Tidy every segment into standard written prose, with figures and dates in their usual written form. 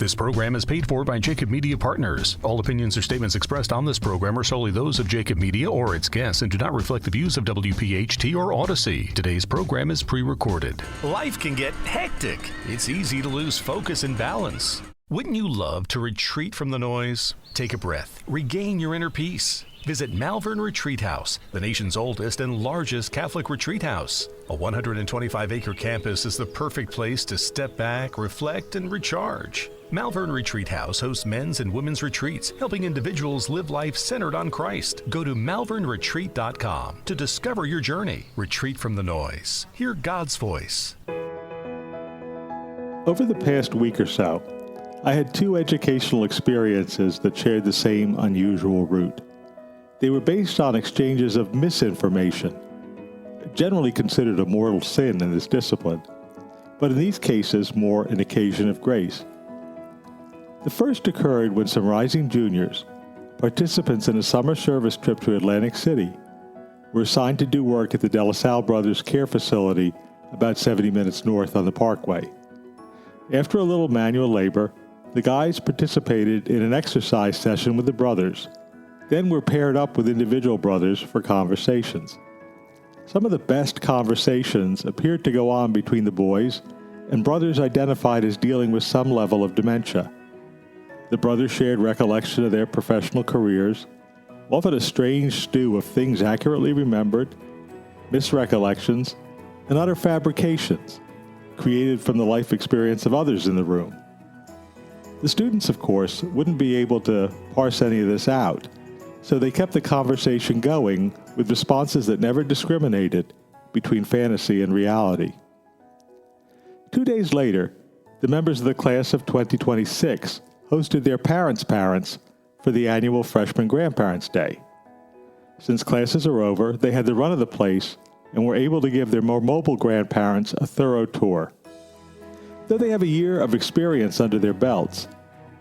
This program is paid for by Jacob Media Partners. All opinions or statements expressed on this program are solely those of Jacob Media or its guests and do not reflect the views of WPHT or Odyssey. Today's program is pre-recorded. Life can get hectic. It's easy to lose focus and balance. Wouldn't you love to retreat from the noise? Take a breath. Regain your inner peace. Visit Malvern Retreat House, the nation's oldest and largest Catholic retreat house. A 125-acre campus is the perfect place to step back, reflect, and recharge. Malvern Retreat House hosts men's and women's retreats, helping individuals live life centered on Christ. Go to malvernretreat.com to discover your journey. Retreat from the noise. Hear God's voice. Over the past week or so, I had two educational experiences that shared the same unusual root. They were based on exchanges of misinformation, generally considered a mortal sin in this discipline, but in these cases more an occasion of grace. The first occurred when some rising juniors, participants in a summer service trip to Atlantic City, were assigned to do work at the De La Salle Brothers Care Facility about 70 minutes north on the Parkway. After a little manual labor, the guys participated in an exercise session with the brothers, then were paired up with individual brothers for conversations. Some of the best conversations appeared to go on between the boys and brothers identified as dealing with some level of dementia. The brothers shared recollection of their professional careers, often a strange stew of things accurately remembered, misrecollections, and utter fabrications created from the life experience of others in the room. The students, of course, wouldn't be able to parse any of this out, so they kept the conversation going with responses that never discriminated between fantasy and reality. 2 days later, the members of the class of 2026 hosted their parents' parents for the annual Freshman Grandparents' Day. Since classes are over, they had the run of the place and were able to give their more mobile grandparents a thorough tour. Though they have a year of experience under their belts,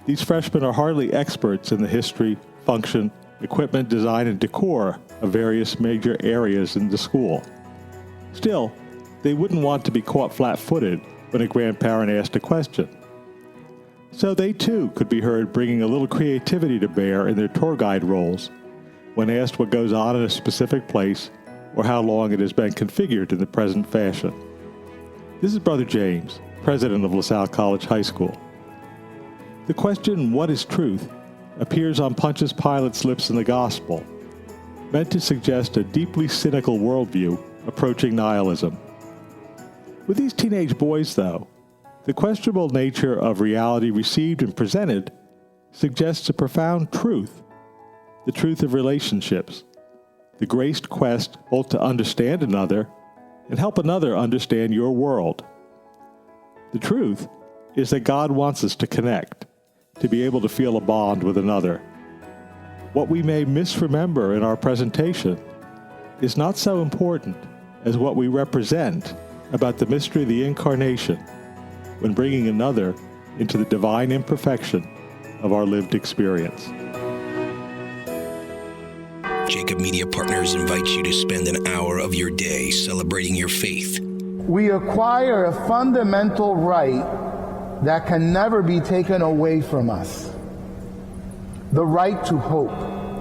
these freshmen are hardly experts in the history, function, equipment, design, and decor of various major areas in the school. Still, they wouldn't want to be caught flat-footed when a grandparent asked a question. So they too could be heard bringing a little creativity to bear in their tour guide roles when asked what goes on in a specific place or how long it has been configured in the present fashion. This is Brother James, president of LaSalle College High School. The question, "What is truth?" appears on Pontius Pilate's lips in the Gospel, meant to suggest a deeply cynical worldview approaching nihilism. With these teenage boys, though, the questionable nature of reality received and presented suggests a profound truth, the truth of relationships, the graced quest both to understand another and help another understand your world. The truth is that God wants us to connect, to be able to feel a bond with another. What we may misremember in our presentation is not so important as what we represent about the mystery of the Incarnation when bringing another into the divine imperfection of our lived experience. Jacob Media Partners invites you to spend an hour of your day celebrating your faith. We acquire a fundamental right that can never be taken away from us. The right to hope.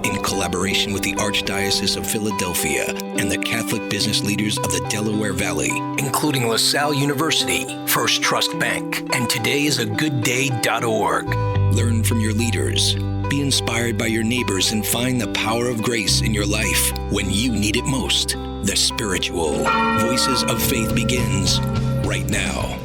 In collaboration with the Archdiocese of Philadelphia and the Catholic business leaders of the Delaware Valley, including LaSalle University, First Trust Bank, and todayisagooddday.org. Learn from your leaders. Be inspired by your neighbors and find the power of grace in your life when you need it most. The spiritual Voices of Faith begins right now.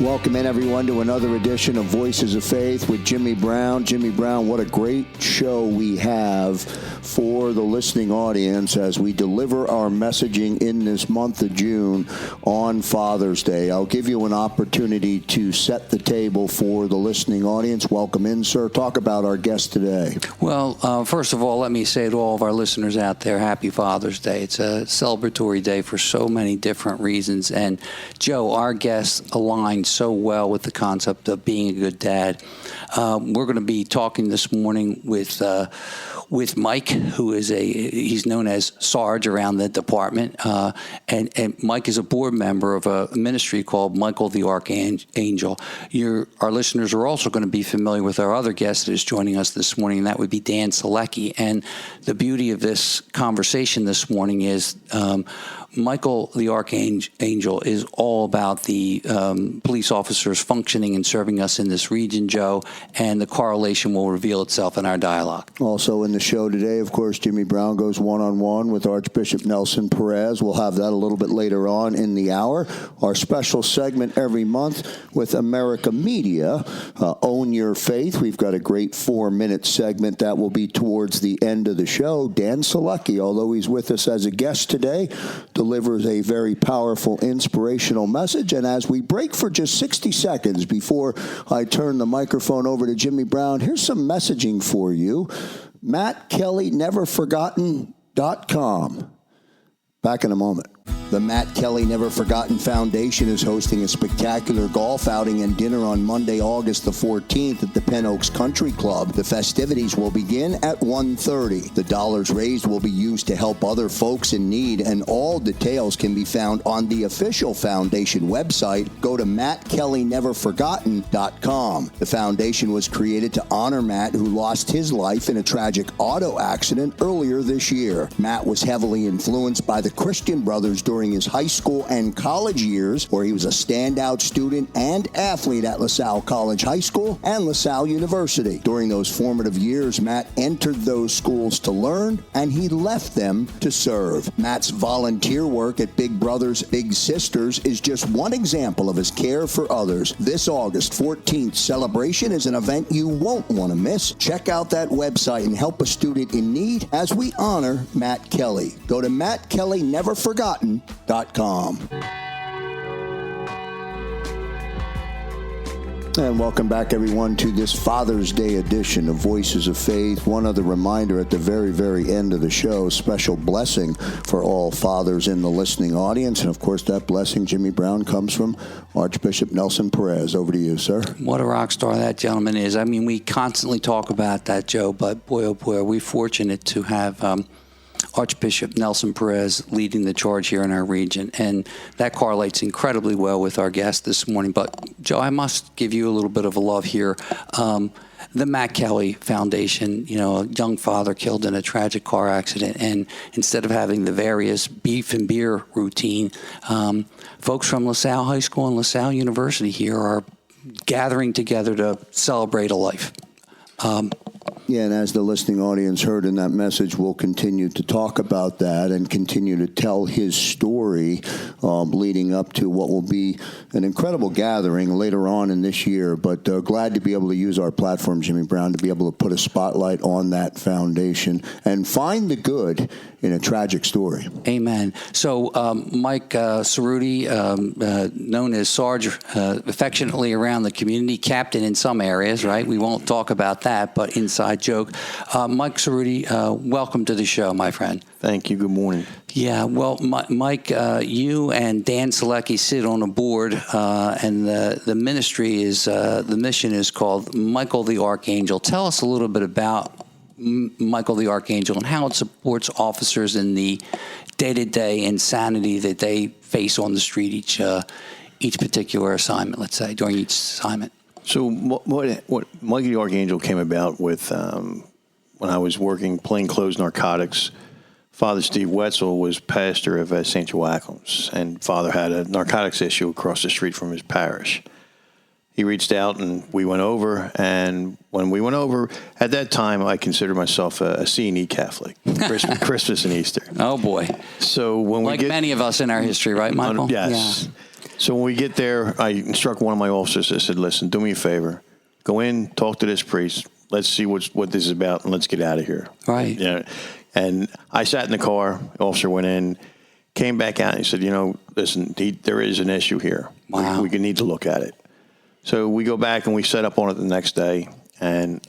Welcome in, everyone, to another edition of Voices of Faith with Jimmy Brown. Jimmy Brown, what a great show we have for the listening audience as we deliver our messaging in this month of June on Father's Day. I'll give you an opportunity to set the table for the listening audience. Welcome in, sir. Talk about our guest today. Well, first of all, let me say to all of our listeners out there, Happy Father's Day. It's a celebratory day for so many different reasons. And Joe, our guest, aligns aligns so well with the concept of being a good dad. We're going to be talking this morning with Mike, who is he's known as Sarge around the department, and Mike is a board member of a ministry called Michael the Archangel. Our listeners are also going to be familiar with our other guest that is joining us this morning, and that would be Dan Solecki. And the beauty of this conversation this morning is Michael the Archangel is all about the police officers functioning and serving us in this region, Joe, and the correlation will reveal itself in our dialogue. Also in the show today, of course, Jimmy Brown goes one-on-one with Archbishop Nelson Perez. We'll have that a little bit later on in the hour. Our special segment every month with America Media, Own Your Faith. We've got a great 4-minute segment that will be towards the end of the show. Dan Solecki, although he's with us as a guest today, delivers a very powerful, inspirational message. And as we break for just 60 seconds before I turn the microphone over to Jimmy Brown, here's some messaging for you. Matt Kelly, neverforgotten.com. Back in a moment. The Matt Kelly Never Forgotten Foundation is hosting a spectacular golf outing and dinner on Monday, August the 14th at the Penn Oaks Country Club. The festivities will begin at 1:30. The dollars raised will be used to help other folks in need, and all details can be found on the official foundation website. Go to mattkellyneverforgotten.com. The foundation was created to honor Matt, who lost his life in a tragic auto accident earlier this year. Matt was heavily influenced by the Christian Brothers during his high school and college years, where he was a standout student and athlete at LaSalle College High School and LaSalle University. During those formative years, Matt entered those schools to learn, and he left them to serve. Matt's volunteer work at Big Brothers Big Sisters is just one example of his care for others. This August 14th celebration is an event you won't want to miss. Check out that website and help a student in need as we honor Matt Kelly. Go to mattkellyneverforgotten.com. And welcome back, everyone, to this Father's Day edition of Voices of Faith. One other reminder at the very, very end of the show, special blessing for all fathers in the listening audience. And, of course, that blessing, Jimmy Brown, comes from Archbishop Nelson Perez. Over to you, sir. What a rock star that gentleman is. I mean, we constantly talk about that, Joe, but boy, oh boy, are we fortunate to have Archbishop Nelson Perez leading the charge here in our region, and that correlates incredibly well with our guest this morning. But, Joe, I must give you a little bit of a love here. The Matt Kelly Foundation, a young father killed in a tragic car accident, and instead of having the various beef and beer routine, folks from LaSalle High School and LaSalle University here are gathering together to celebrate a life. Yeah, and as the listening audience heard in that message, we'll continue to talk about that and continue to tell his story leading up to what will be an incredible gathering later on in this year. But glad to be able to use our platform, Jimmy Brown, to be able to put a spotlight on that foundation and find the good in a tragic story. Amen. So Mike Cerrutti, known as Sarge, affectionately around the community, captain in some areas, right? We won't talk about that, but inside joke. Mike Cerrutti, welcome to the show, my friend. Thank you. Good morning. Yeah, well, Mike, you and Dan Solecki sit on a board, and the ministry is, the mission is called Michael the Archangel. Tell us a little bit about Michael the Archangel and how it supports officers in the day-to-day insanity that they face on the street each particular assignment, let's say, during each assignment. So what Michael the Archangel came about with when I was working plainclothes narcotics. Father Steve Wetzel was pastor of St. Joachim's, and Father had a narcotics issue across the street from his parish. He reached out, and we went over, and when we went over, at that time, I considered myself a C&E Catholic, Christmas and Easter. Oh, boy. So when like many of us in our history, right, Michael? Yes. Yeah. So when we get there, I instruct one of my officers. I said, listen, do me a favor. Go in, talk to this priest. Let's see what this is about, and let's get out of here. Right. Yeah. And I sat in the car. The officer went in, came back out, and he said, listen, there is an issue here. Wow. We need to look at it. So we go back, and we set up on it the next day, and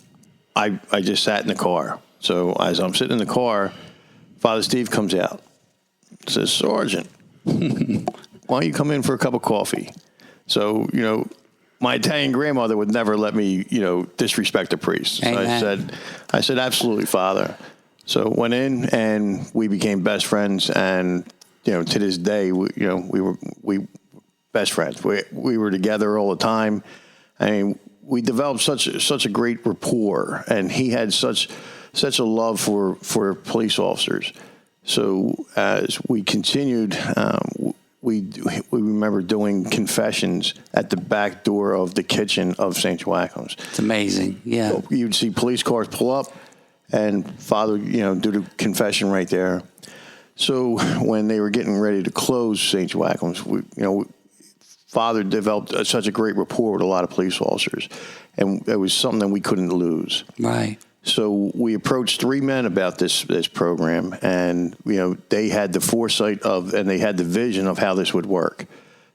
I just sat in the car. So as I'm sitting in the car, Father Steve comes out. Says, Sergeant, why don't you come in for a cup of coffee? So, my Italian grandmother would never let me, disrespect a priest. So I said, absolutely, Father. So went in and we became best friends. And, to this day, we were best friends. We were together all the time. I mean, we developed such a great rapport, and he had such a love for police officers. So as we continued, we remember doing confessions at the back door of the kitchen of St. Joachim's. It's amazing. Yeah. So you'd see police cars pull up, and Father, do the confession right there. So when they were getting ready to close St. Joachim's, Father developed such a great rapport with a lot of police officers, and it was something that we couldn't lose. Right. So we approached 3 men about this program, and they had the foresight and they had the vision of how this would work.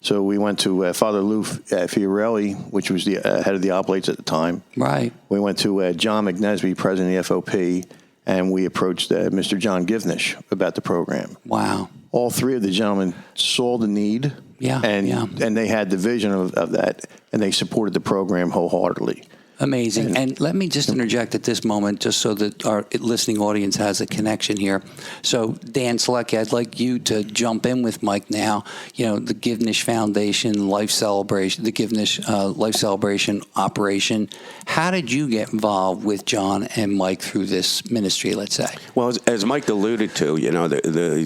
So we went to Father Lou Fiorelli, which was the head of the oblates at the time. Right. We went to John McNesby, president of the FOP, and we approached Mr. John Givnish about the program. Wow. All 3 of the gentlemen saw the need, and they had the vision of that, and they supported the program wholeheartedly. Amazing. And let me just interject at this moment, just so that our listening audience has a connection here. So, Dan Solecki, I'd like you to jump in with Mike now. The Givnish Foundation Life Celebration, the Givnish Life Celebration operation. How did you get involved with John and Mike through this ministry, let's say? Well, as Mike alluded to,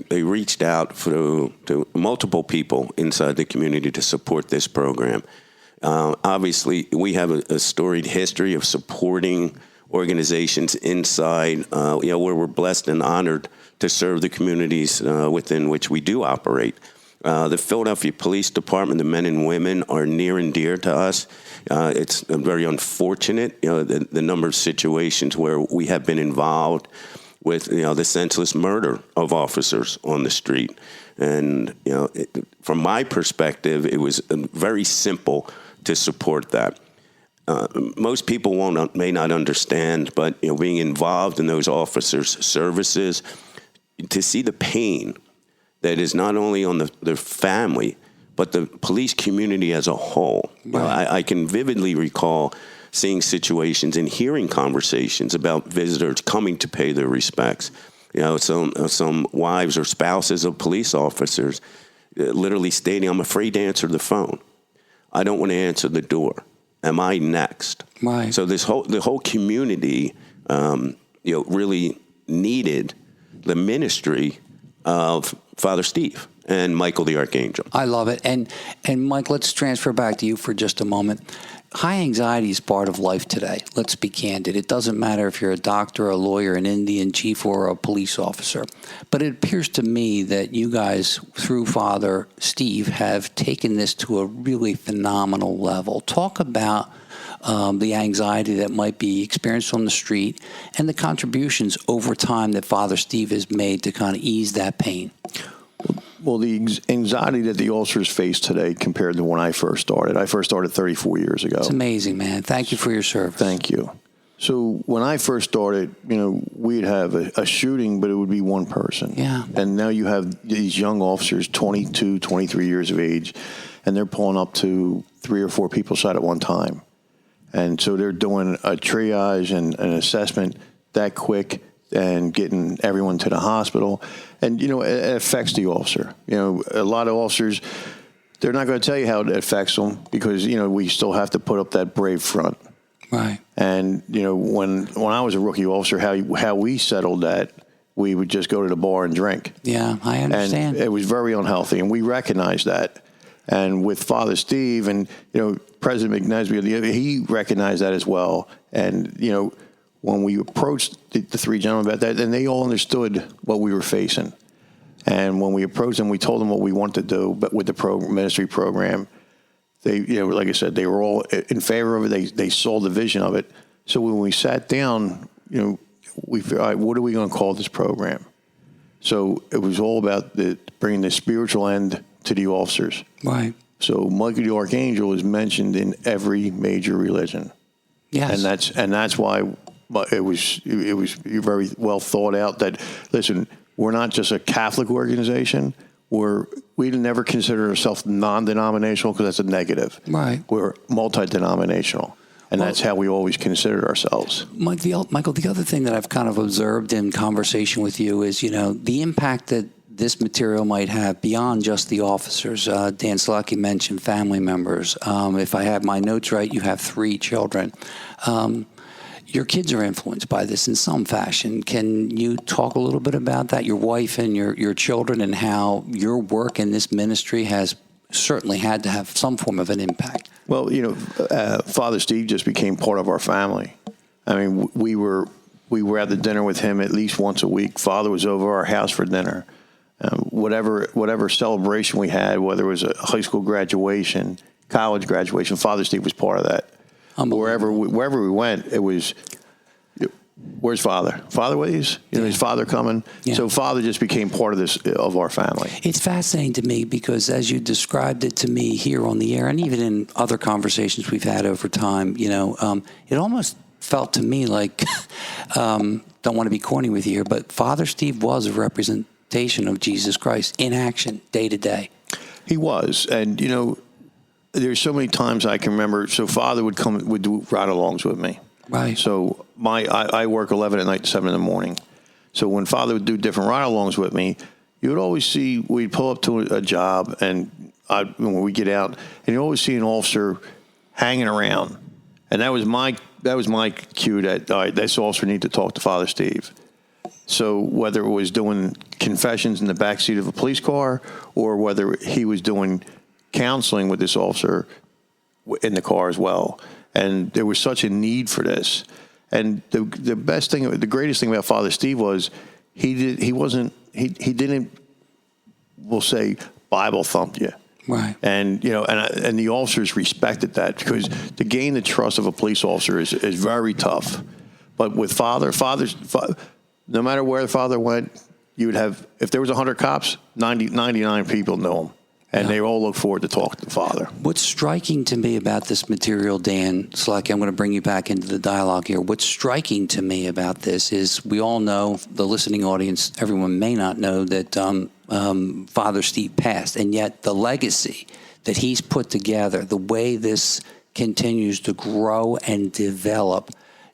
they reached out to multiple people inside the community to support this program. Obviously, we have a storied history of supporting organizations inside, where we're blessed and honored to serve the communities within which we do operate. The Philadelphia Police Department, the men and women, are near and dear to us. It's very unfortunate, the number of situations where we have been involved with, the senseless murder of officers on the street. And, from my perspective, it was very simple to support that. Most people may not understand, but being involved in those officers' services, to see the pain that is not only on the family, but the police community as a whole. Right. I can vividly recall seeing situations and hearing conversations about visitors coming to pay their respects. Some wives or spouses of police officers literally stating, "I'm afraid to answer the phone. I don't want to answer the door. Am I next?" Right. So the whole community, really needed the ministry of Father Steve and Michael the Archangel. I love it. And Mike, let's transfer back to you for just a moment. High anxiety is part of life today. Let's be candid. It doesn't matter if you're a doctor, a lawyer, an Indian chief, or a police officer. But it appears to me that you guys, through Father Steve, have taken this to a really phenomenal level. Talk about the anxiety that might be experienced on the street and the contributions over time that Father Steve has made to kind of ease that pain. Well, the anxiety that the officers face today compared to when I first started. I first started 34 years ago. It's amazing, man. Thank you for your service. Thank you. So when I first started, we'd have a shooting, but it would be one person. Yeah. And now you have these young officers, 22, 23 years of age, and they're pulling up to 3 or 4 people side at one time. And so they're doing a triage and an assessment that quick and getting everyone to the hospital. And, it affects the officer. A lot of officers, they're not going to tell you how it affects them because, we still have to put up that brave front. Right. And, when I was a rookie officer, how we settled that, we would just go to the bar and drink. Yeah, I understand. And it was very unhealthy, and we recognized that. And with Father Steve and, President McNesby, he recognized that as well. And, when we approached the 3 gentlemen about that, and they all understood what we were facing. And when we approached them, we told them what we wanted to do, but with the ministry program, they, like I said, they were all in favor of it. They saw the vision of it. So when we sat down, we figured, all right, what are we going to call this program? So it was all about bringing the spiritual end to the officers. Right. So Michael the Archangel is mentioned in every major religion. Yes. And that's why it was very well thought out that, listen, we're not just a Catholic organization. we never consider ourselves non-denominational because that's a negative. Right. We're multi-denominational. And that's how we always considered ourselves. Michael, the other thing that I've kind of observed in conversation with you is, the impact that this material might have beyond just the officers. Dan Solecki mentioned family members. If I have my notes right, you have 3 children. Your kids are influenced by this in some fashion. Can you talk a little bit about that, your wife and your children, and how your work in this ministry has certainly had to have some form of an impact? Well, Father Steve just became part of our family. I mean, we were at the dinner with him at least once a week. Father was over our house for dinner. Whatever celebration we had, whether it was a high school graduation, college graduation, Father Steve was part of that. Wherever we went, it was, where's Father? Father, what is? Is Father coming? Yeah. So Father just became part of our family. It's fascinating to me because as you described it to me here on the air, and even in other conversations we've had over time, it almost felt to me like, don't want to be corny with you here, but Father Steve was a representation of Jesus Christ in action, day to day. He was, and there's so many times I can remember. So Father would do ride-alongs with me. Right. So I work 11 at night to 7 in the morning. So when Father would do different ride-alongs with me, you would always see, we'd pull up to a job, and when we get out, and you always see an officer hanging around. And that was my cue that, all right, this officer need to talk to Father Steve. So whether it was doing confessions in the backseat of a police car or whether he was doing counseling with this officer in the car as well. And there was such a need for this. And the greatest thing about Father Steve was he didn't, we'll say, Bible thump you. Right. And, and the officers respected that because to gain the trust of a police officer is very tough. But with Father, no matter where the Father went, you would have, if there was 100 cops, 99 people know him. And they all look forward to talking to the Father. What's striking to me about this material, Dan Solecki, I'm going to bring you back into the dialogue here. What's striking to me about this is we all know, the listening audience, everyone may not know that Father Steve passed. And yet the legacy that he's put together, the way this continues to grow and develop.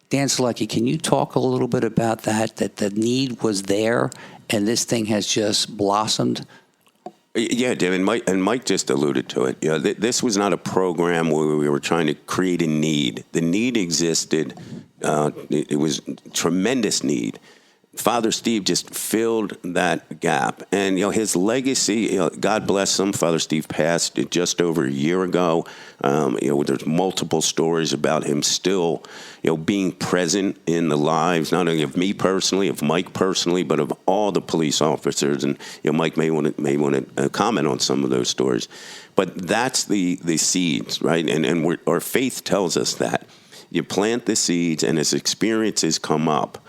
Dan Solecki, can you talk a little bit about that the need was there and this thing has just blossomed? Yeah, David, Mike just alluded to it. This was not a program where we were trying to create a need. The need existed. It was tremendous need. Father Steve just filled that gap. And, his legacy, God bless him. Father Steve passed just over a year ago. There's multiple stories about him still, being present in the lives, not only of me personally, of Mike personally, but of all the police officers. And, Mike may want to comment on some of those stories. But that's the seeds, right? And our faith tells us that. You plant the seeds, and as experiences come up,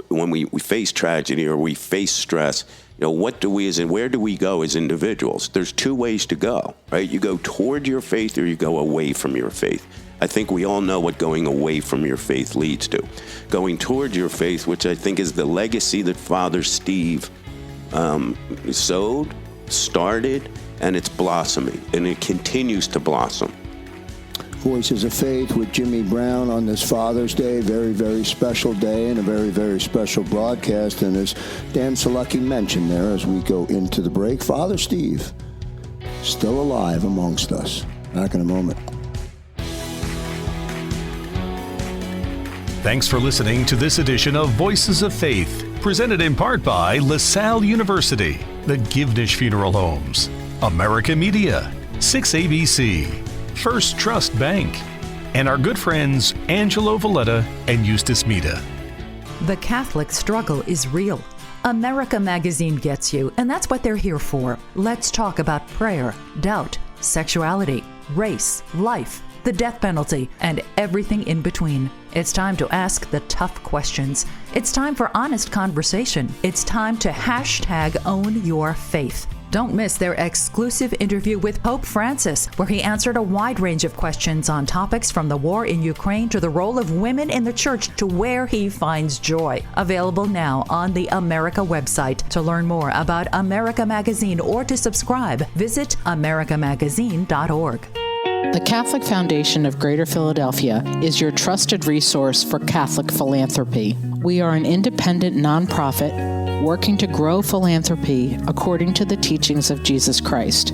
when we face tragedy or we face stress, where do we go as individuals? There's 2 ways to go, right? You go toward your faith or you go away from your faith. I think we all know what going away from your faith leads to. Going toward your faith, which I think is the legacy that Father Steve sowed, started, and it's blossoming, and it continues to blossom. Voices of Faith with Jimmy Brown on this Father's Day, very, very special day and a very, very special broadcast. And as Dan Solecki mentioned there as we go into the break, Father Steve, still alive amongst us. Back in a moment. Thanks for listening to this edition of Voices of Faith, presented in part by LaSalle University, the Givnish Funeral Homes, America Media, 6ABC, First Trust Bank, and our good friends Angelo Valletta and Eustace Mita. The Catholic struggle is real. America Magazine gets you, and that's what they're here for. Let's talk about prayer, doubt, sexuality, race, life, the death penalty, and everything in between. It's time to ask the tough questions. It's time for honest conversation. It's time to #OwnYourFaith. Don't miss their exclusive interview with Pope Francis, where he answered a wide range of questions on topics from the war in Ukraine to the role of women in the church to where he finds joy. Available now on the America website. To learn more about America Magazine or to subscribe, visit americamagazine.org. The Catholic Foundation of Greater Philadelphia is your trusted resource for Catholic philanthropy. We are an independent nonprofit working to grow philanthropy according to the teachings of Jesus Christ.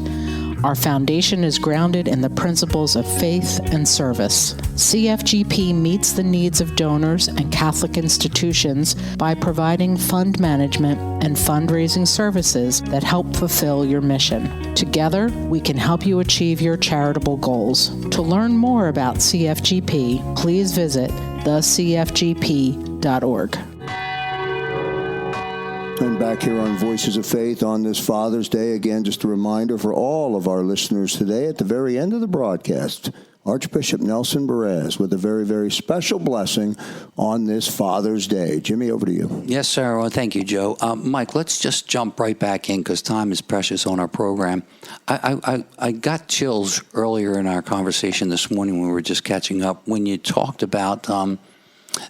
Our foundation is grounded in the principles of faith and service. CFGP meets the needs of donors and Catholic institutions by providing fund management and fundraising services that help fulfill your mission. Together, we can help you achieve your charitable goals. To learn more about CFGP, please visit thecfgp.org. And back here on Voices of Faith on this Father's Day, again, just a reminder for all of our listeners today, at the very end of the broadcast, Archbishop Nelson Perez with a very, very special blessing on this Father's Day. Jimmy, over to you. Yes, sir. Well, thank you, Joe. Mike, let's just jump right back in because time is precious on our program. I got chills earlier in our conversation this morning when we were just catching up when you talked about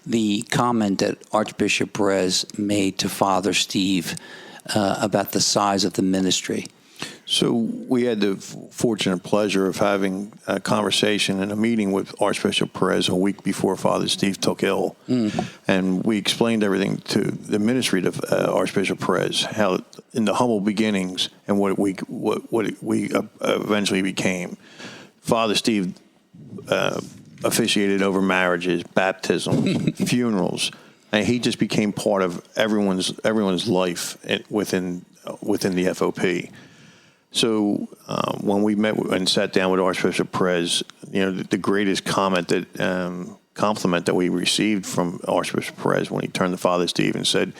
the comment that Archbishop Perez made to Father Steve about the size of the ministry. So we had the fortunate pleasure of having a conversation and a meeting with Archbishop Perez a week before Father Steve took ill. And we explained everything to the ministry of Archbishop Perez, how in the humble beginnings and what we eventually became. Father Steve officiated over marriages, baptisms, funerals, and he just became part of everyone's life within the FOP. So when we met and sat down with Archbishop Perez, the greatest compliment that we received from Archbishop Perez when he turned to Father Steve and said,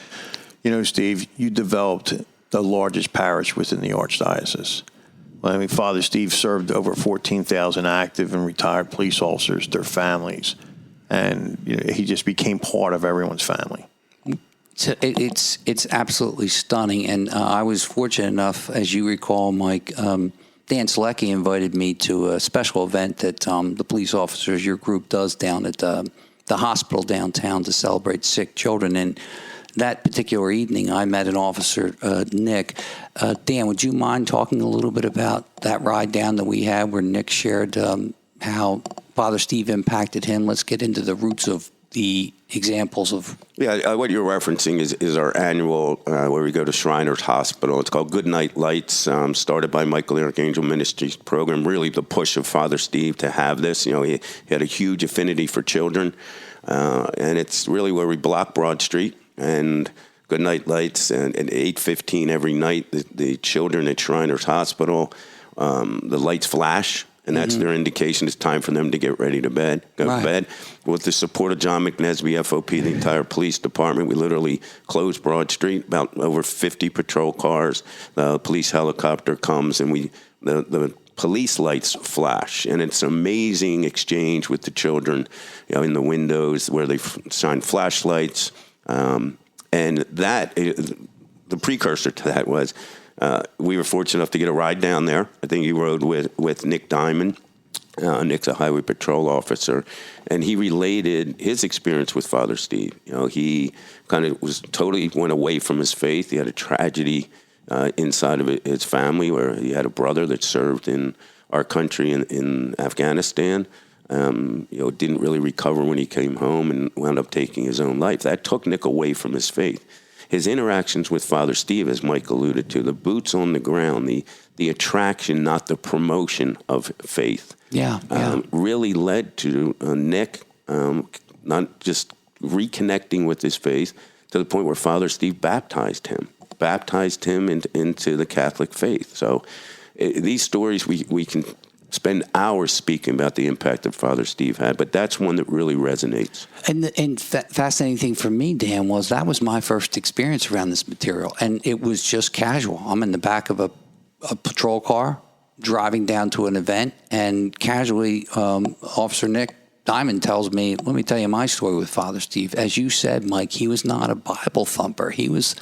Steve, you developed the largest parish within the Archdiocese. Well, I mean, Father Steve served over 14,000 active and retired police officers, their families, and he just became part of everyone's family. So it's absolutely stunning, and I was fortunate enough, as you recall, Mike. Dan Solecki invited me to a special event that the police officers, your group, does down at the hospital downtown to celebrate sick children. And that particular evening, I met an officer, Nick. Dan, would you mind talking a little bit about that ride down that we had where Nick shared how Father Steve impacted him? Let's get into the roots of the examples of... Yeah, what you're referencing is our annual, where we go to Shriners Hospital. It's called Good Night Lights, started by Michael the Archangel Ministries program, really the push of Father Steve to have this. He had a huge affinity for children, and it's really where we block Broad Street. And Good Night Lights, and at 8:15 every night, the children at Shriners Hospital, the lights flash, and that's their indication it's time for them to get ready to bed, go to bed. With the support of John McNesby, FOP, the entire police department, we literally closed Broad Street, about over 50 patrol cars. The police helicopter comes, and the police lights flash, and it's an amazing exchange with the children, in the windows where they shine flashlights. And that, the precursor to that was, we were fortunate enough to get a ride down there. I think he rode with Nick Diamond. Nick's a highway patrol officer, and he related his experience with Father Steve. He kind of went away from his faith. He had a tragedy inside of his family where he had a brother that served in our country in Afghanistan. Didn't really recover when he came home and wound up taking his own life. That took Nick away from his faith. His interactions with Father Steve, as Mike alluded to, the boots on the ground, the attraction, not the promotion of faith, really led to Nick not just reconnecting with his faith to the point where Father Steve baptized him into the Catholic faith. So these stories we can spend hours speaking about the impact that Father Steve had, but that's one that really resonates. And fascinating thing for me, Dan, was that was my first experience around this material, and it was just casual. I'm in the back of a patrol car driving down to an event, and casually, Officer Nick Diamond tells me, let me tell you my story with Father Steve. As you said, Mike, he was not a Bible thumper. He was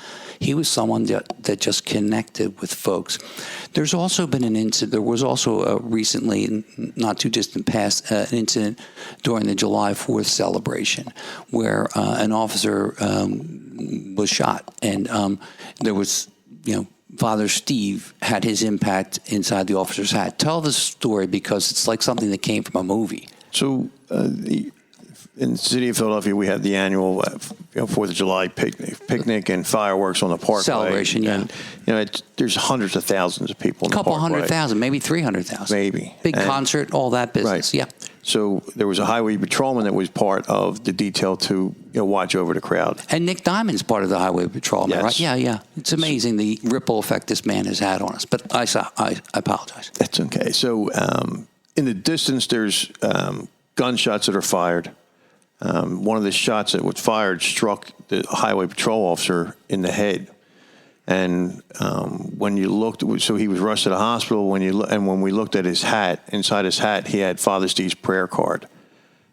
someone that just connected with folks. There's also been an incident. There was also recently, not too distant past, an incident during the July 4th celebration where an officer was shot. And there was, Father Steve had his impact inside the officer's hat. Tell the story, because it's like something that came from a movie. So in the city of Philadelphia, we had the annual 4th of July picnic and fireworks on the parkway. Celebration, yeah. And, there's hundreds of thousands of people in the parkway. A couple 100,000, maybe 300,000. Maybe. Big concert, all that business, right. Yeah. So there was a highway patrolman that was part of the detail to watch over the crowd. And Nick Diamond's part of the highway patrolman, yes. right? Yeah. It's amazing the ripple effect this man has had on us. But I apologize. That's okay. So in the distance, there's gunshots that are fired. One of the shots that was fired struck the highway patrol officer in the head. And when you looked, so he was rushed to the hospital. When we looked at his hat, inside his hat, he had Father Steve's prayer card.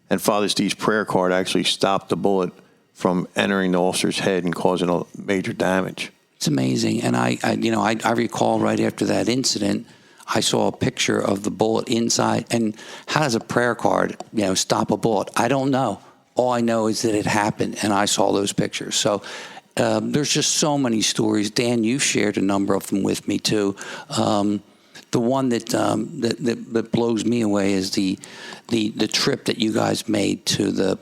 And Father Steve's prayer card actually stopped the bullet from entering the officer's head and causing a major damage. It's amazing. And I recall right after that incident, I saw a picture of the bullet inside. And how does a prayer card, stop a bullet? I don't know. All I know is that it happened, and I saw those pictures. So there's just so many stories. Dan, you've shared a number of them with me too. The one that blows me away is the trip that you guys made to the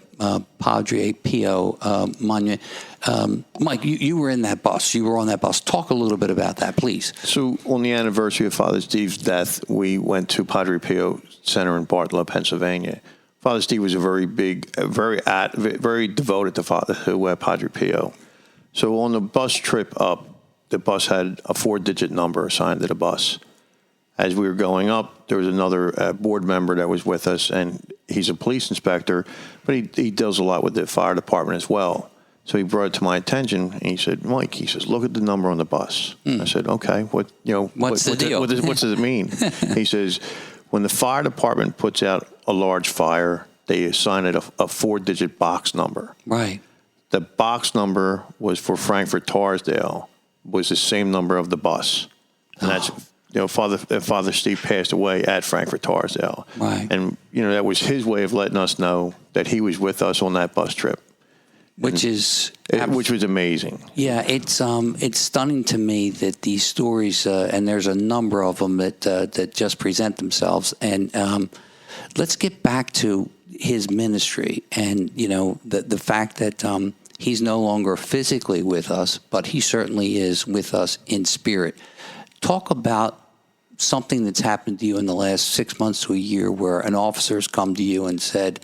Padre Pio monument. Mike, you were in that bus. You were on that bus. Talk a little bit about that, please. So on the anniversary of Father Steve's death, we went to Padre Pio Center in Bartlett, Pennsylvania. Father Steve was very devoted to Padre Pio. So on the bus trip up, the bus had a 4-digit number assigned to the bus. As we were going up, there was another board member that was with us, and he's a police inspector, but he deals a lot with the fire department as well. So he brought it to my attention, and he said, "Mike," he says, "look at the number on the bus." I said, "Okay, what's the deal? What does it mean?" He says, "When the fire department puts out a large fire, they assign it a 4-digit box number." Right. The box number was for Frankfurt Torresdale, was the same number of the bus. And that's, Father Steve passed away at Frankfurt Torresdale. Right. And, that was his way of letting us know that he was with us on that bus trip. Which was amazing. Yeah, it's stunning to me that these stories, and there's a number of them that just present themselves. And let's get back to his ministry and, the fact that he's no longer physically with us, but he certainly is with us in spirit. Talk about something that's happened to you in the last 6 months to a year where an officer's come to you and said,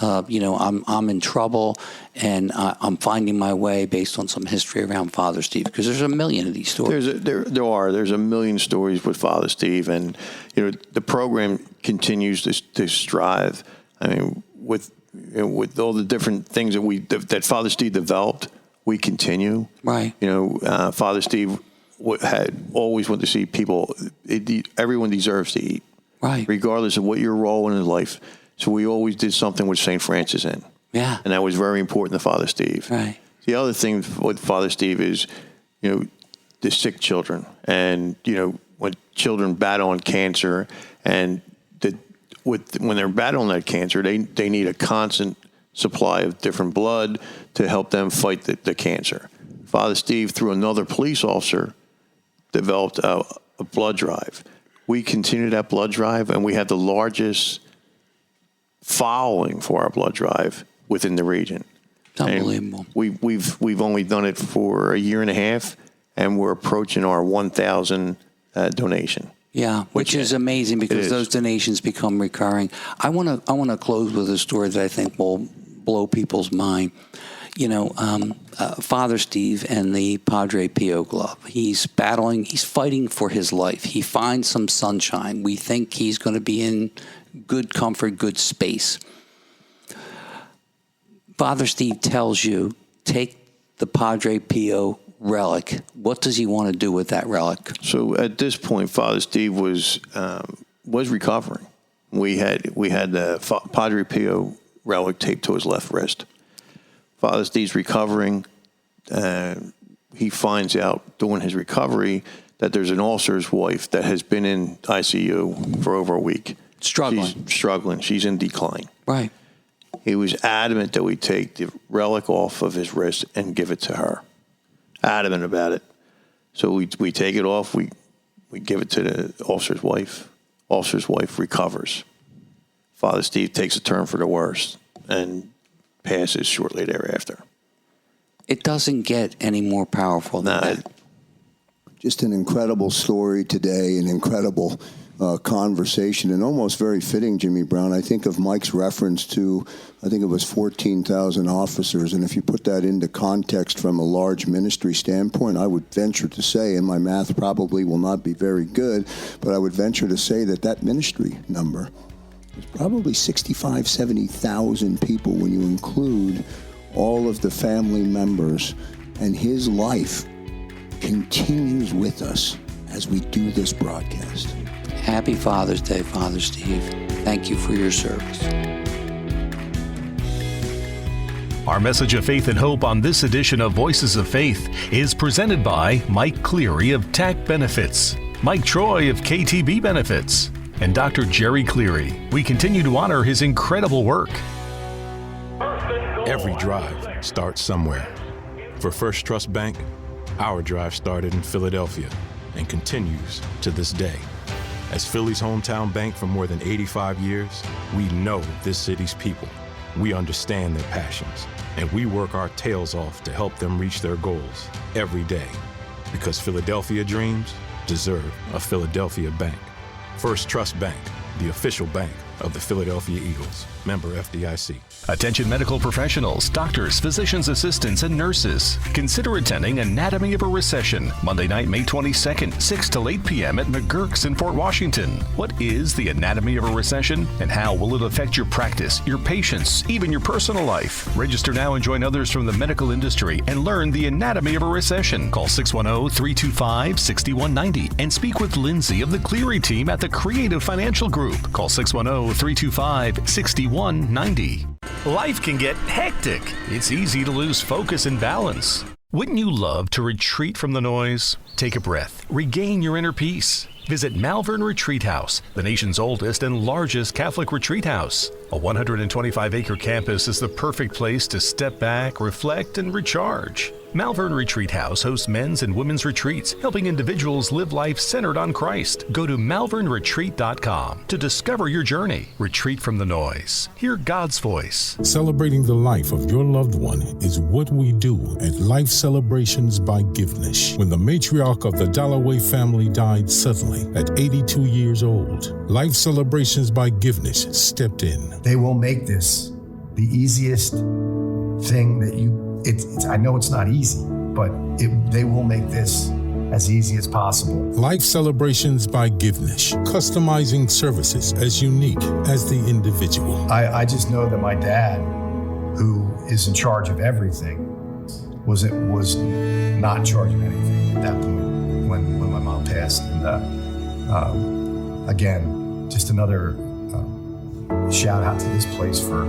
I'm in trouble and I'm finding my way based on some history around Father Steve, because there's a million of these stories. There's a million stories with Father Steve, and the program continues to strive. I mean, with all the different things that Father Steve developed, we continue. Right. Father Steve had always wanted to see people. Everyone deserves to eat, right, regardless of what your role in life. So we always did something with St. Francis in. Yeah. And that was very important to Father Steve. Right. The other thing with Father Steve is, the sick children. And, when children battle on cancer and when they're battling that cancer, they need a constant supply of different blood to help them fight the cancer. Father Steve, through another police officer, developed a blood drive. We continue that blood drive, and we have the largest following for our blood drive within the region. It's unbelievable. And we've only done it for a year and a half, and we're approaching our 1,000 donation. Yeah, which is amazing, because those donations become recurring. I want to close with a story that I think will blow people's mind. Father Steve and the Padre Pio Club. He's fighting for his life. He finds some sunshine. We think he's going to be in good comfort, good space. Father Steve tells you, take the Padre Pio relic. What does he want to do with that relic? So at this point, Father Steve was recovering. We had the Padre Pio relic taped to his left wrist. Father Steve's recovering. He finds out during his recovery that there's an ulcer's wife that has been in ICU for over a week. Struggling. She's in decline. Right. He was adamant that we take the relic off of his wrist and give it to her. Adamant about it. So we take it off. We give it to the ulcer's wife. Ulcer's wife recovers. Father Steve takes a turn for the worse and passes shortly thereafter. It doesn't get any more powerful than that. Just an incredible story today, an incredible conversation, and almost very fitting, Jimmy Brown. I think of Mike's reference to, I think it was 14,000 officers, and if you put that into context from a large ministry standpoint, I would venture to say, and my math probably will not be very good, but I would venture to say that ministry number is probably 65,000, 70,000 people when you include all of the family members, and his life continues with us as we do this broadcast. Happy Father's Day, Father Steve. Thank you for your service. Our message of faith and hope on this edition of Voices of Faith is presented by Mike Cleary of TAC Benefits, Mike Troy of KTB Benefits, and Dr. Jerry Cleary. We continue to honor his incredible work. Every drive starts somewhere. For First Trust Bank, our drive started in Philadelphia and continues to this day. As Philly's hometown bank for more than 85 years, we know this city's people. We understand their passions, and we work our tails off to help them reach their goals every day. Because Philadelphia dreams deserve a Philadelphia bank. First Trust Bank, the official bank of the Philadelphia Eagles. Member FDIC. Attention medical professionals, doctors, physicians assistants, and nurses. Consider attending Anatomy of a Recession, Monday night, May 22nd, 6 to 8 p.m. at McGurk's in Fort Washington. What is the Anatomy of a Recession, and how will it affect your practice, your patients, even your personal life? Register now and join others from the medical industry and learn the Anatomy of a Recession. Call 610-325-6190 and speak with Lindsay of the Cleary team at the Creative Financial Group. Call 610-325-6190. Life can get hectic. It's easy to lose focus and balance. Wouldn't you love to retreat from the noise? Take a breath. Regain your inner peace. Visit Malvern Retreat House, the nation's oldest and largest Catholic retreat house. A 125-acre campus is the perfect place to step back, reflect, and recharge. Malvern Retreat House hosts men's and women's retreats, helping individuals live life centered on Christ. Go to malvernretreat.com to discover your journey. Retreat from the noise. Hear God's voice. Celebrating the life of your loved one is what we do at Life Celebrations by Givnish. When the matriarch of the Dalloway family died suddenly at 82 years old, Life Celebrations by Givnish stepped in. They will make this the easiest thing that I know it's not easy, but they will make this as easy as possible. Life Celebrations by Givnish, customizing services as unique as the individual. I just know that my dad, who is in charge of everything, was not in charge of anything at that point when my mom passed. And again, just another shout out to this place for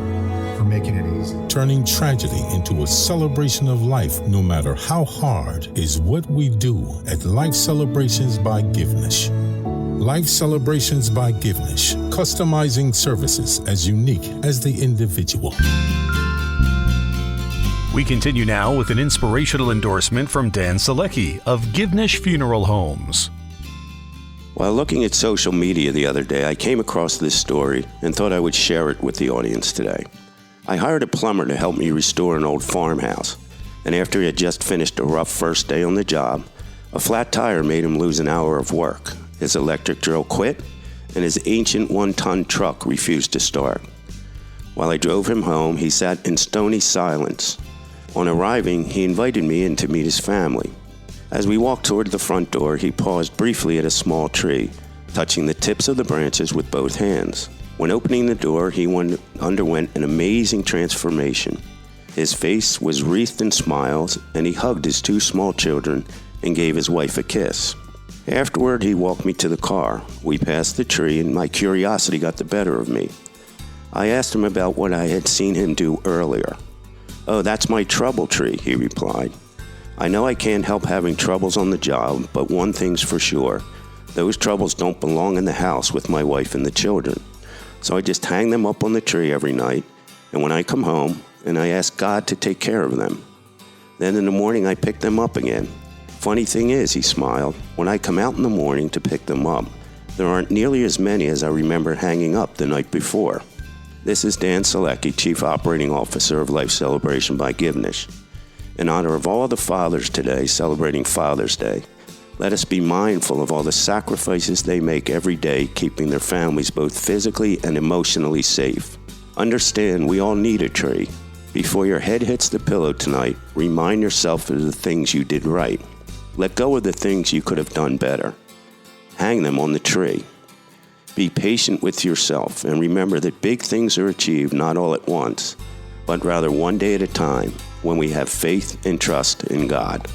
making it easy. Turning tragedy into a celebration of life, no matter how hard, is what we do at Life Celebrations by Givnish. Life Celebrations by Givnish, customizing services as unique as the individual. We continue now with an inspirational endorsement from Dan Solecki of Givnish Funeral Homes. While looking at social media the other day, I came across this story and thought I would share it with the audience today. I hired a plumber to help me restore an old farmhouse, and after he had just finished a rough first day on the job, a flat tire made him lose an hour of work. His electric drill quit, and his ancient one-ton truck refused to start. While I drove him home, he sat in stony silence. On arriving, he invited me in to meet his family. As we walked toward the front door, he paused briefly at a small tree, touching the tips of the branches with both hands. When opening the door, he underwent an amazing transformation. His face was wreathed in smiles, and he hugged his two small children and gave his wife a kiss. Afterward, he walked me to the car. We passed the tree, and my curiosity got the better of me. I asked him about what I had seen him do earlier. "Oh, that's my trouble tree," he replied. "I know I can't help having troubles on the job, but one thing's for sure. Those troubles don't belong in the house with my wife and the children. So I just hang them up on the tree every night, and when I come home, and I ask God to take care of them. Then in the morning I pick them up again. Funny thing is," he smiled, "when I come out in the morning to pick them up, there aren't nearly as many as I remember hanging up the night before." This is Dan Solecki, Chief Operating Officer of Life Celebration by Givnish. In honor of all the fathers today celebrating Father's Day, let us be mindful of all the sacrifices they make every day, keeping their families both physically and emotionally safe. Understand we all need a tree. Before your head hits the pillow tonight, remind yourself of the things you did right. Let go of the things you could have done better. Hang them on the tree. Be patient with yourself and remember that big things are achieved not all at once, but rather one day at a time when we have faith and trust in God.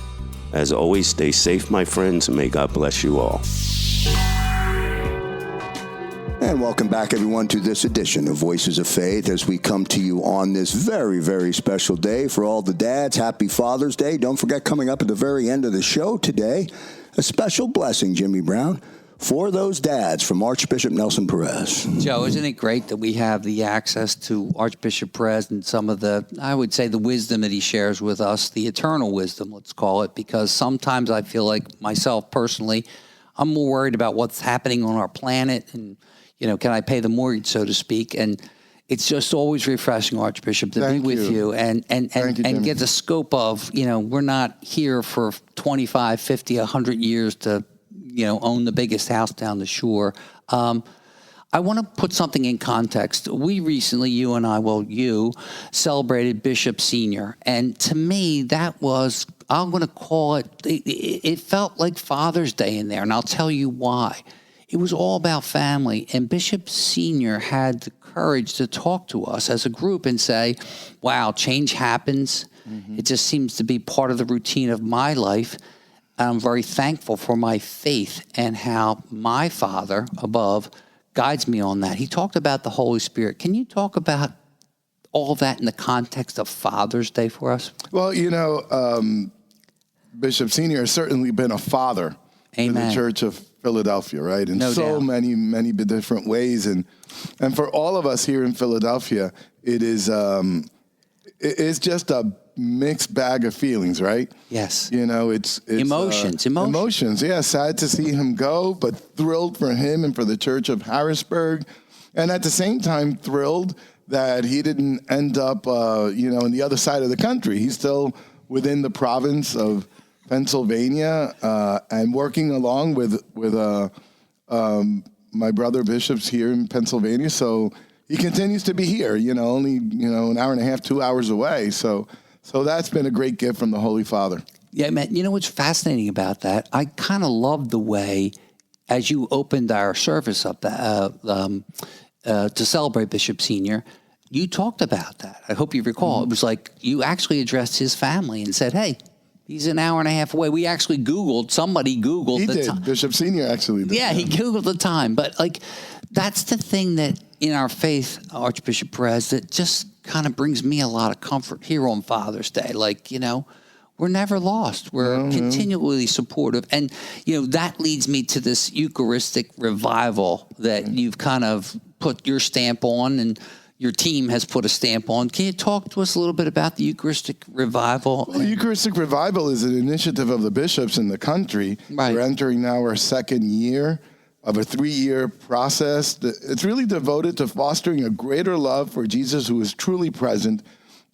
As always, stay safe, my friends, and may God bless you all. And welcome back, everyone, to this edition of Voices of Faith as we come to you on this very, very special day for all the dads. Happy Father's Day. Don't forget, coming up at the very end of the show today, a special blessing, Jimmy Brown, for those dads from Archbishop Nelson Perez. Joe, isn't it great that we have the access to Archbishop Perez and some of the, I would say, the wisdom that he shares with us, the eternal wisdom, let's call it, because sometimes I feel like myself personally, I'm more worried about what's happening on our planet and, you know, can I pay the mortgage, so to speak? And it's just always refreshing, Archbishop, to be with you and get the scope of, you know, we're not here for 25, 50, 100 years to, you know, own the biggest house down the shore. I want to put something in context. We recently, you celebrated Bishop Senior. And to me, that was, I'm going to call it, it felt like Father's Day in there. And I'll tell you why. It was all about family. And Bishop Senior had the courage to talk to us as a group and say, wow, change happens. Mm-hmm. It just seems to be part of the routine of my life. I'm very thankful for my faith and how my Father above guides me on that. He talked about the Holy Spirit. Can you talk about all that in the context of Father's Day for us? Well, you know, Bishop Senior has certainly been a father in the Church of Philadelphia, right? In many different ways. And for all of us here in Philadelphia, it's just a mixed bag of feelings, right? Yes. You know, it's emotions. Yeah, sad to see him go, but thrilled for him and for the Church of Harrisburg. And at the same time, thrilled that he didn't end up, in the other side of the country. He's still within the province of Pennsylvania and working along with my brother bishops here in Pennsylvania. So he continues to be here, only, an hour and a half, 2 hours away. So that's been a great gift from the Holy Father. Yeah, man, you know what's fascinating about that? I kind of love the way, as you opened our service up to celebrate Bishop Senior, you talked about that. I hope you recall. Mm-hmm. It was like you actually addressed his family and said, hey, he's an hour and a half away. We actually somebody Googled he the did. time. Bishop Senior actually did. Yeah, he Googled the time. But, that's the thing that in our faith, Archbishop Perez, that just kind of brings me a lot of comfort here on Father's Day. We're never lost. We're continually supportive. And, that leads me to this Eucharistic revival that you've kind of put your stamp on and your team has put a stamp on. Can you talk to us a little bit about the Eucharistic revival? Well, Eucharistic revival is an initiative of the bishops in the country. Right. We're entering now our second year of a 3-year process. It's really devoted to fostering a greater love for Jesus, who is truly present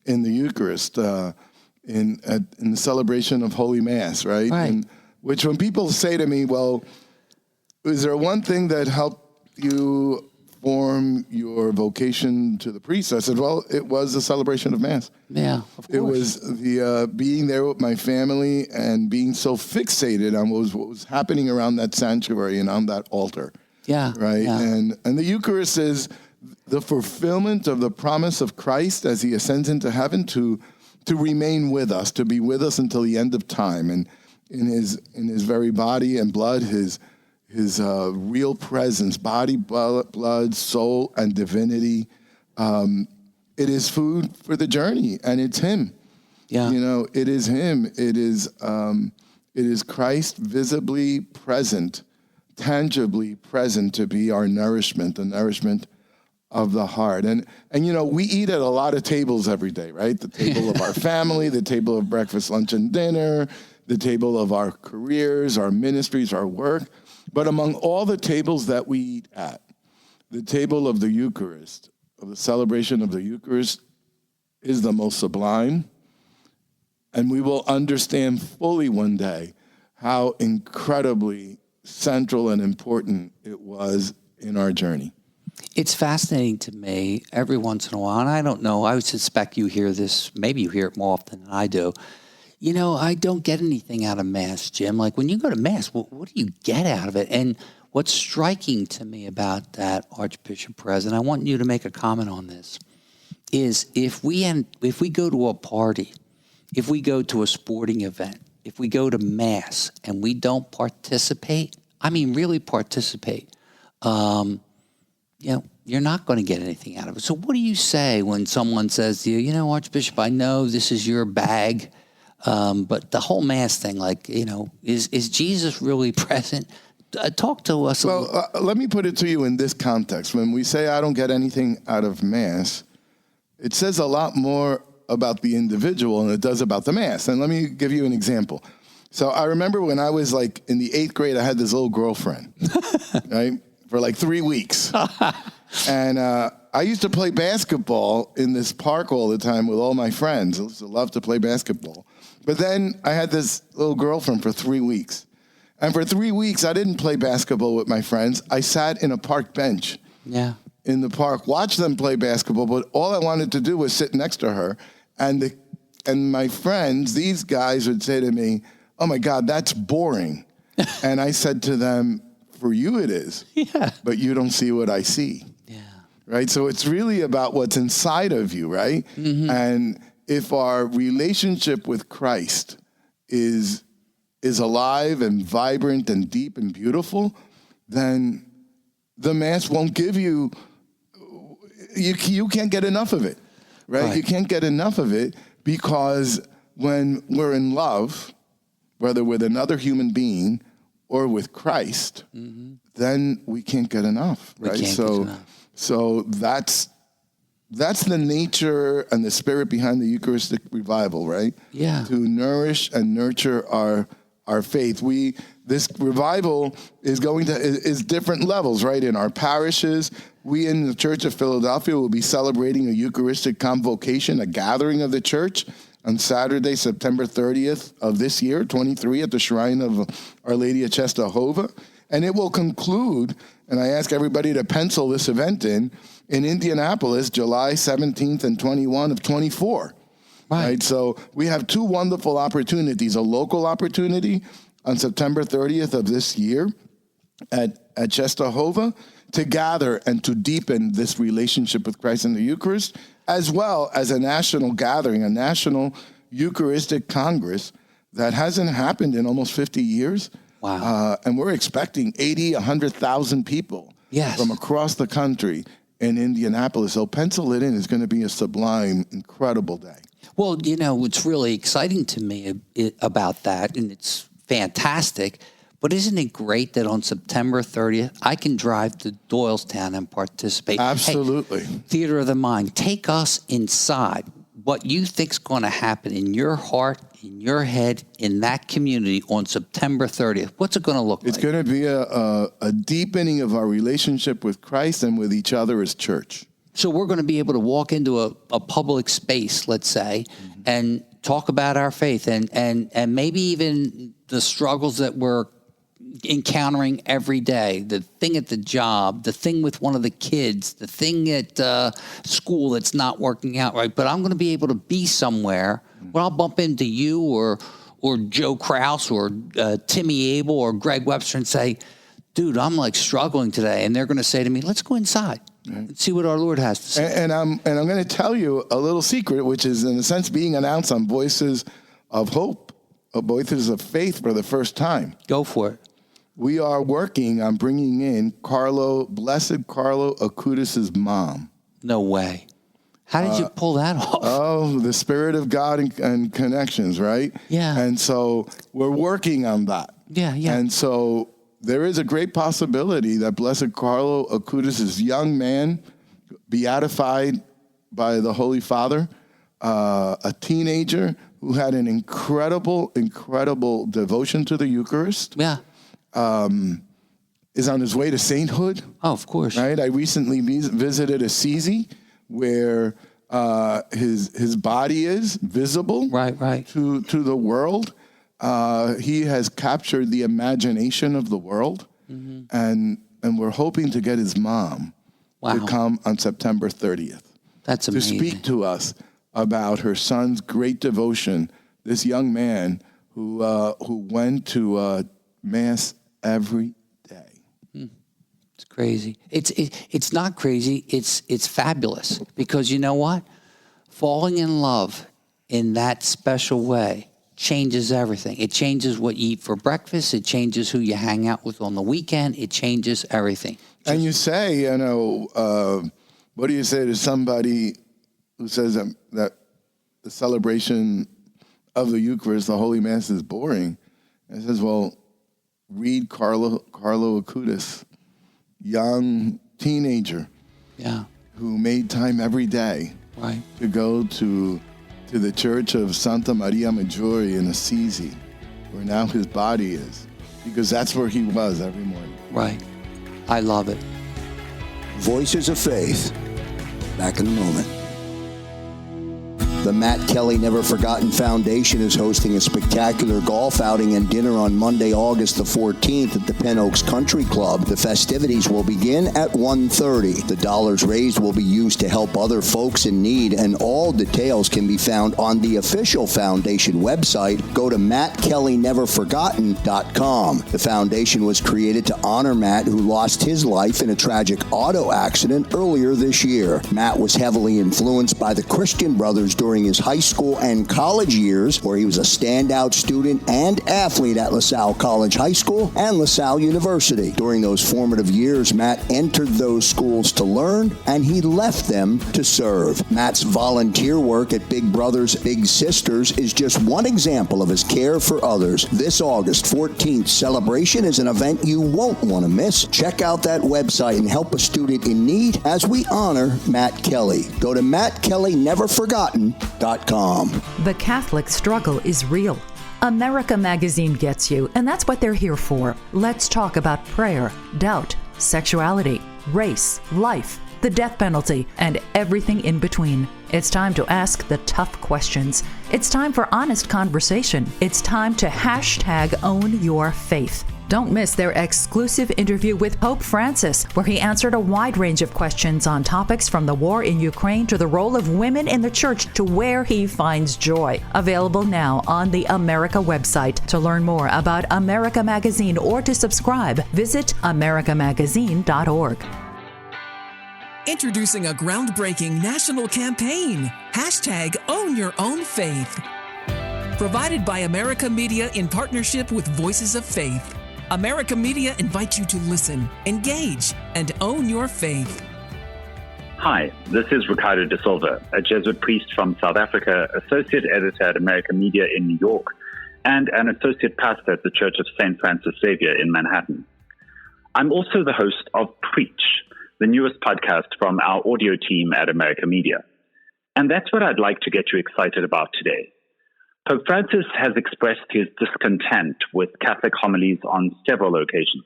in the Eucharist, in the celebration of Holy Mass, right? And which when people say to me, well, is there one thing that helped you form your vocation to the priest? I said, well, it was the celebration of Mass. Yeah, of course. It was the being there with my family and being so fixated on what was happening around that sanctuary and on that altar. Yeah. Right? Yeah. And the Eucharist is the fulfillment of the promise of Christ as he ascends into heaven to remain with us, to be with us until the end of time. And in his very body and blood, his real presence, body, blood, soul, and divinity, It is food for the journey, and it's Him. Yeah. It is Him. It is Christ visibly present, tangibly present to be our nourishment, the nourishment of the heart. And we eat at a lot of tables every day, right? The table of our family, the table of breakfast, lunch, and dinner, the table of our careers, our ministries, our work. But among all the tables that we eat at, the table of the Eucharist, of the celebration of the Eucharist, is the most sublime. And we will understand fully one day how incredibly central and important it was in our journey. It's fascinating to me every once in a while, and I don't know, I would suspect you hear this, maybe you hear it more often than I do. I don't get anything out of Mass, Jim. Like, when you go to Mass, what do you get out of it? And what's striking to me about that, Archbishop Perez, and I want you to make a comment on this, is if we go to a party, if we go to a sporting event, if we go to Mass and we don't participate, really participate, you're not going to get anything out of it. So what do you say when someone says to you, Archbishop, I know this is your bag, but the whole Mass thing, is Jesus really present? Talk to us. Well, let me put it to you in this context. When we say I don't get anything out of Mass, it says a lot more about the individual than it does about the Mass. And let me give you an example. So I remember when I was in the 8th grade, I had this little girlfriend, right, for 3 weeks. And I used to play basketball in this park all the time with all my friends. I used to love to play basketball. But then I had this little girlfriend for 3 weeks. And for 3 weeks, I didn't play basketball with my friends. I sat in a park bench in the park, watched them play basketball, but all I wanted to do was sit next to her. And my friends, these guys would say to me, "Oh my God, that's boring." And I said to them, "For you it is, but you don't see what I see." Right? So it's really about what's inside of you, right? Mm-hmm. And if our relationship with Christ is alive and vibrant and deep and beautiful, then the Mass won't give you can't get enough of it, right? You can't get enough of it, because when we're in love, whether with another human being or with Christ, then we can't get enough, right? So that's the nature and the spirit behind the Eucharistic revival, right? Yeah. To nourish and nurture our faith. This revival is different levels, right? In our parishes, we in the Church of Philadelphia will be celebrating a Eucharistic convocation, a gathering of the church, on Saturday, September 30th of this year, 23, at the Shrine of Our Lady of Czestochowa. And it will conclude, and I ask everybody to pencil this event in Indianapolis, July 17th and 21 of 24. Right. So we have two wonderful opportunities, a local opportunity on September 30th of this year at Czestochowa to gather and to deepen this relationship with Christ in the Eucharist, as well as a national gathering, a national Eucharistic Congress that hasn't happened in almost 50 years. Wow. And we're expecting 100,000 people from across the country in Indianapolis. So pencil it in. It's going to be a sublime, incredible day. Well, what's really exciting to me about that, and it's fantastic, but isn't it great that on September 30th, I can drive to Doylestown and participate? Absolutely. Hey, Theater of the Mind, take us inside what you think's going to happen in your heart, in your head, in that community on September 30th. What's it going to look like? It's going to be a deepening of our relationship with Christ and with each other as church. So we're going to be able to walk into a public space, let's say, and talk about our faith and maybe even the struggles that we're encountering every day, the thing at the job, the thing with one of the kids, the thing at school that's not working out right. But I'm going to be able to be somewhere where I'll bump into you or Joe Kraus or Timmy Abel or Greg Webster and say, "Dude, I'm struggling today." And they're going to say to me, "Let's go inside. Right. See what our Lord has to say." And I'm going to tell you a little secret, which is in a sense being announced on Voices of Hope, Voices of Faith for the first time. Go for it. We are working on bringing in Blessed Carlo Acutis' mom. No way. How did you pull that off? Oh, the Spirit of God and connections, right? Yeah. And so we're working on that. Yeah. And so there is a great possibility that Blessed Carlo Acutis, this young man, beatified by the Holy Father, a teenager who had an incredible devotion to the Eucharist. Yeah. Is on his way to sainthood. Oh, of course. Right? I recently visited Assisi, where his body is visible to the world. He has captured the imagination of the world, and we're hoping to get his mom to come on September 30th. That's amazing. To speak to us about her son's great devotion. This young man who went to Mass every day. It's crazy. It's not crazy. It's fabulous, because you know what? Falling in love in that special way changes everything. It changes what you eat for breakfast. It changes who you hang out with on the weekend. It changes everything. And you say, what do you say to somebody who says that the celebration of the Eucharist, the Holy Mass, is boring? And says, well, read Carlo Acutis, young teenager, who made time every day to go to the Church of Santa Maria Maggiore in Assisi, where now his body is, because that's where he was every morning. Right. I love it. Voices of Faith. Back in a moment. The Matt Kelly Never Forgotten Foundation is hosting a spectacular golf outing and dinner on Monday, August the 14th at the Penn Oaks Country Club. The festivities will begin at 1:30. The dollars raised will be used to help other folks in need, and all details can be found on the official foundation website. Go to MattKellyNeverForgotten.com. The foundation was created to honor Matt, who lost his life in a tragic auto accident earlier this year. Matt was heavily influenced by the Christian Brothers during his high school and college years, where he was a standout student and athlete at LaSalle College High School and LaSalle University. During those formative years, Matt entered those schools to learn, and he left them to serve. Matt's volunteer work at Big Brothers Big Sisters is just one example of his care for others. This August 14th celebration is an event you won't want to miss. Check out that website and help a student in need as we honor Matt Kelly. Go to MattKellyNeverForgotten.com. The Catholic struggle is real. America Magazine gets you, and that's what they're here for. Let's talk about prayer, doubt, sexuality, race, life, the death penalty, and everything in between. It's time to ask the tough questions. It's time for honest conversation. It's time to #OwnYourFaith. Don't miss their exclusive interview with Pope Francis, where he answered a wide range of questions on topics from the war in Ukraine to the role of women in the church to where he finds joy. Available now on the America website. To learn more about America Magazine or to subscribe, visit americamagazine.org. Introducing a groundbreaking national campaign, #OwnYourOwnFaith. Provided by America Media in partnership with Voices of Faith. America Media invites you to listen, engage, and own your faith. Hi, this is Ricardo de Silva, a Jesuit priest from South Africa, associate editor at America Media in New York, and an associate pastor at the Church of St. Francis Xavier in Manhattan. I'm also the host of Preach, the newest podcast from our audio team at America Media. And that's what I'd like to get you excited about today. Pope Francis has expressed his discontent with Catholic homilies on several occasions,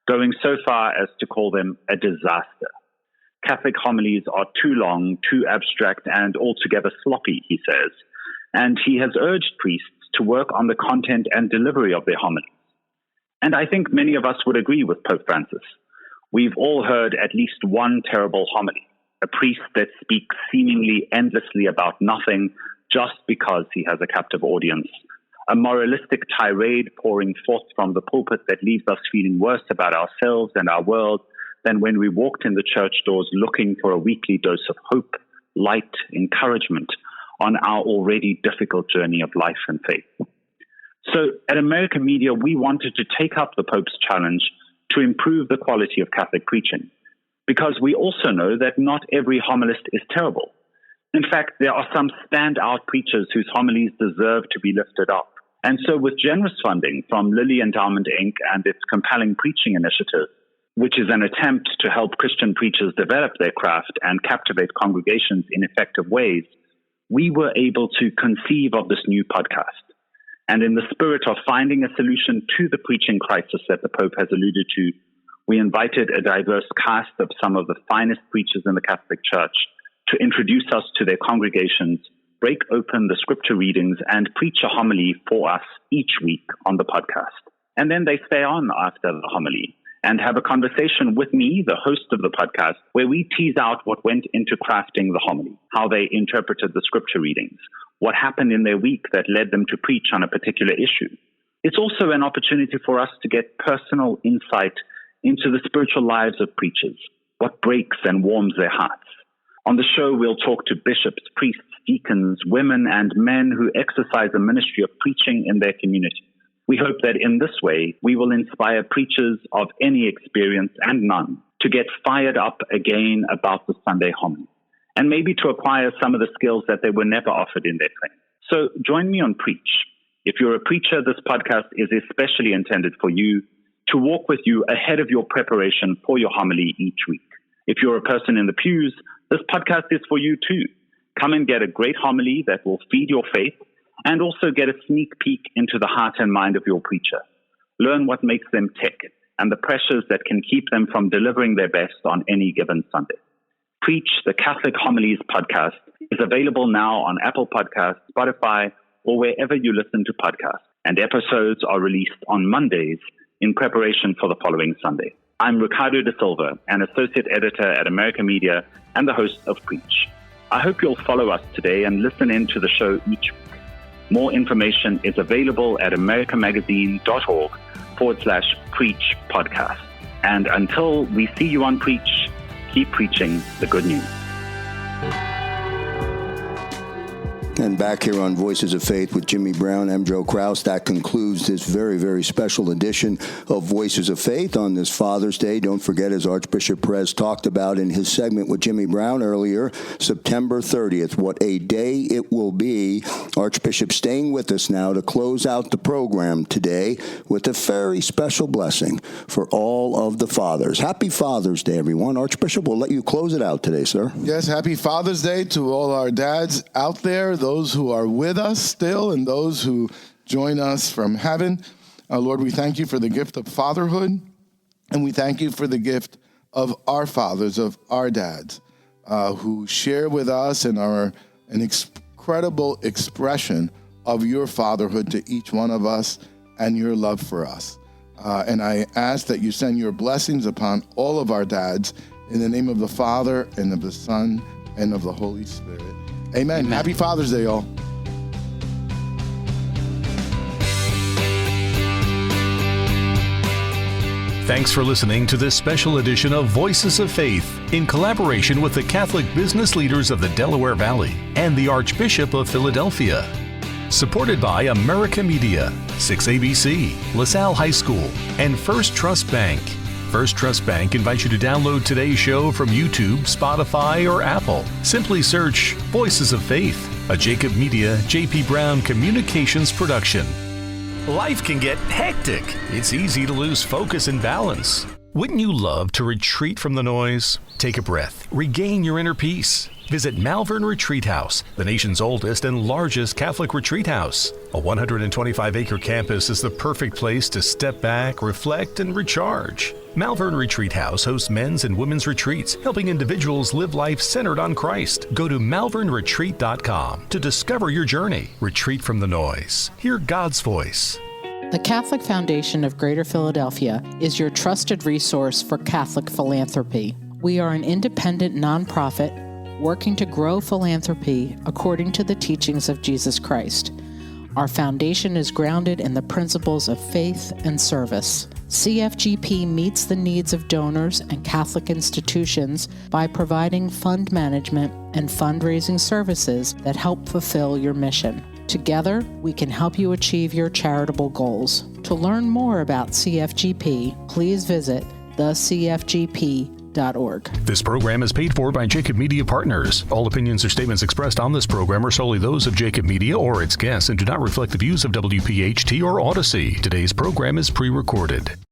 going so far as to call them a disaster. Catholic homilies are too long, too abstract, and altogether sloppy, he says, and he has urged priests to work on the content and delivery of their homilies. And I think many of us would agree with Pope Francis. We've all heard at least one terrible homily, a priest that speaks seemingly endlessly about nothing, just because he has a captive audience, a moralistic tirade pouring forth from the pulpit that leaves us feeling worse about ourselves and our world than when we walked in the church doors looking for a weekly dose of hope, light, encouragement on our already difficult journey of life and faith. So at America Media, we wanted to take up the Pope's challenge to improve the quality of Catholic preaching, because we also know that not every homilist is terrible. In fact, there are some standout preachers whose homilies deserve to be lifted up. And so with generous funding from Lilly Endowment, Inc. and its Compelling Preaching Initiative, which is an attempt to help Christian preachers develop their craft and captivate congregations in effective ways, we were able to conceive of this new podcast. And in the spirit of finding a solution to the preaching crisis that the Pope has alluded to, we invited a diverse cast of some of the finest preachers in the Catholic Church to introduce us to their congregations, break open the scripture readings, and preach a homily for us each week on the podcast. And then they stay on after the homily and have a conversation with me, the host of the podcast, where we tease out what went into crafting the homily, how they interpreted the scripture readings, what happened in their week that led them to preach on a particular issue. It's also an opportunity for us to get personal insight into the spiritual lives of preachers, what breaks and warms their hearts. On the show, we'll talk to bishops, priests, deacons, women, and men who exercise a ministry of preaching in their community. We hope that in this way, we will inspire preachers of any experience and none to get fired up again about the Sunday homily, and maybe to acquire some of the skills that they were never offered in their training. So join me on Preach. If you're a preacher, this podcast is especially intended for you, to walk with you ahead of your preparation for your homily each week. If you're a person in the pews, this podcast is for you too. Come and get a great homily that will feed your faith and also get a sneak peek into the heart and mind of your preacher. Learn what makes them tick and the pressures that can keep them from delivering their best on any given Sunday. Preach, the Catholic Homilies podcast, is available now on Apple Podcasts, Spotify, or wherever you listen to podcasts, and episodes are released on Mondays in preparation for the following Sunday. I'm Ricardo de Silva, an associate editor at America Media and the host of Preach. I hope you'll follow us today and listen in to the show each week. More information is available at americamagazine.org/Preach podcast. And until we see you on Preach, keep preaching the good news. And back here on Voices of Faith with Jimmy Brown, I'm Joe Kraus. That concludes this very, very special edition of Voices of Faith on this Father's Day. Don't forget, as Archbishop Perez talked about in his segment with Jimmy Brown earlier, September 30th. What a day it will be. Archbishop staying with us now to close out the program today with a very special blessing for all of the fathers. Happy Father's Day, everyone. Archbishop, we'll let you close it out today, sir. Yes, happy Father's Day to all our dads out there, those who are with us still and those who join us from heaven. Lord, we thank you for the gift of fatherhood, and we thank you for the gift of our fathers, of our dads, who share with us and are an incredible expression of your fatherhood to each one of us and your love for us. And I ask that you send your blessings upon all of our dads in the name of the Father and of the Son and of the Holy Spirit. Amen. Happy Father's Day, all. Thanks for listening to this special edition of Voices of Faith in collaboration with the Catholic business leaders of the Delaware Valley and the Archbishop of Philadelphia. Supported by America Media, 6ABC, LaSalle High School, and First Trust Bank. First Trust Bank invites you to download today's show from YouTube, Spotify, or Apple. Simply search Voices of Faith, a Jacob Media, J.P. Brown Communications production. Life can get hectic. It's easy to lose focus and balance. Wouldn't you love to retreat from the noise? Take a breath, regain your inner peace. Visit Malvern Retreat House, the nation's oldest and largest Catholic retreat house. A 125-acre campus is the perfect place to step back, reflect, and recharge. Malvern Retreat House hosts men's and women's retreats, helping individuals live life centered on Christ. Go to malvernretreat.com to discover your journey. Retreat from the noise. Hear God's voice. The Catholic Foundation of Greater Philadelphia is your trusted resource for Catholic philanthropy. We are an independent nonprofit working to grow philanthropy according to the teachings of Jesus Christ. Our foundation is grounded in the principles of faith and service. CFGP meets the needs of donors and Catholic institutions by providing fund management and fundraising services that help fulfill your mission. Together, we can help you achieve your charitable goals. To learn more about CFGP, please visit thecfgp.org. This program is paid for by Jacob Media Partners. All opinions or statements expressed on this program are solely those of Jacob Media or its guests and do not reflect the views of WPHT or Odyssey. Today's program is pre-recorded.